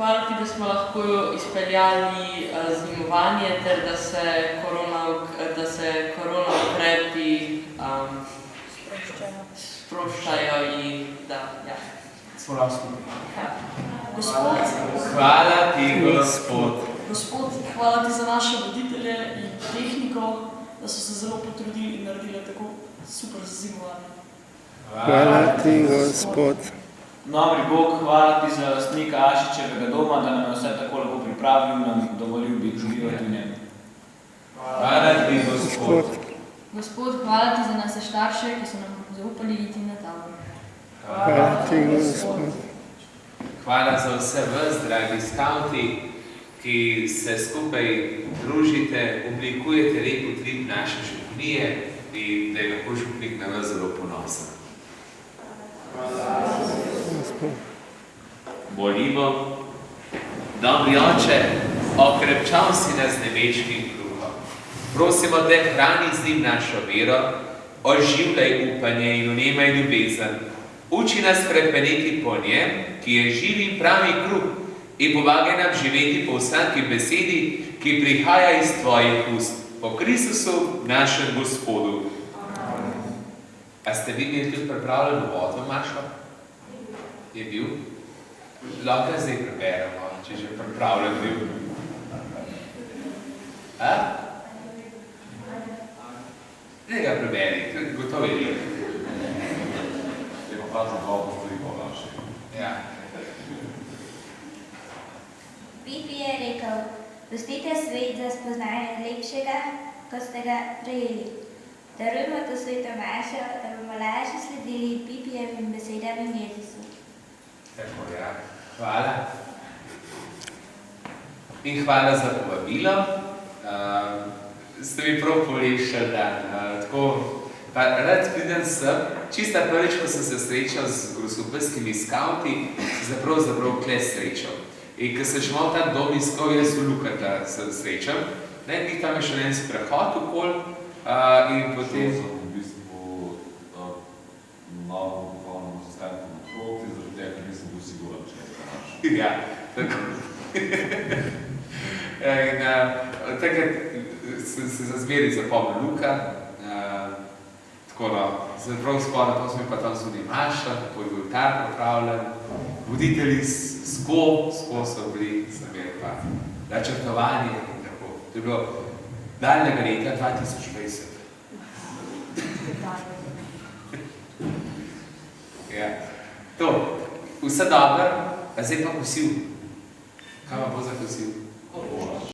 hvala ti, da smo lahko izpeljali zimovanje ter da se korona ukrepi sproščajo in da, ja. Smo lahko skupaj. Gospod. Hvala ti, gospod. Gospod, hvala ti za naše voditelje in tehniko, da so se zelo potrudili in naredili tako super zimovanje. Hvala ti, gospod. Dobri Bog, hvala ti za lastnika Ašičevega doma, da nam je vse tako lepo pripravil, nam dovolil biti živeti v njem. Hvala ti, gospod. Gospod, hvala ti za naše starše, ki so nam zaupali iti na tabor. Hvala ti, gospod. Hvala za vse vas, dragi skauti, ki se skupaj družite, oblikujete lep utrip naše župnije in da je lahko župnik na vas zelo ponosen. Molimo, dobri oče, okrepčal si nas z nebeškim kruhom. Prosimo te, hrani z njim našo vero, oživljaj upanje in vnemaj ljubezen. Uči nas hrepeneti po njem, ki je živ in pravi kruh, in pomagaj nam živeti po vsaki besedi, ki prihaja iz tvojih ust. Po Kristusu, našem Gospodu. A ste vi imeli tudi pripravljen uvod v Mašo? Je bil? Lahko zdaj preberemo, če že pripravljen bil. Ne ga preberi, gotovo je lik. Je pa prav za dva postoliko naše. Ja. Pipi je rekel, pustite svet za spoznanje lepšega, ko ste ga prejeli. Darujmo to sveto Mašo, da bomo lažje sledili Pipijevim besedam in Jezusu. Tako, ja. Hvala. In hvala za povabilo. Ste mi prav polepšali dan. Rad pridem sem, čista prvič, ko sem se srečal z grosupeljskimi skauti, sem zaprav kle srečal. In ko sem še malo tam dom iskal, jaz v Lukata sem srečal. Nekaj tam je še en sprehod okol in potem... V bistvu malo popolnoma sestanku na proti, zaradi tega, ker nisem bil siguran, če je to naš. Ja, tako. In takrat sem se zazmeri zapomnil Luka, tako da sem prav spomnil, to smo pa tam zunaj Maša, tako je bil tar popravljen, voditelji sko so bili, sem imel pa načrtovanje in tako. To je bilo daljnega leta 2020. Ja, to, vse dobro, a zdaj pa kosil. Kaj pa bo za kosil?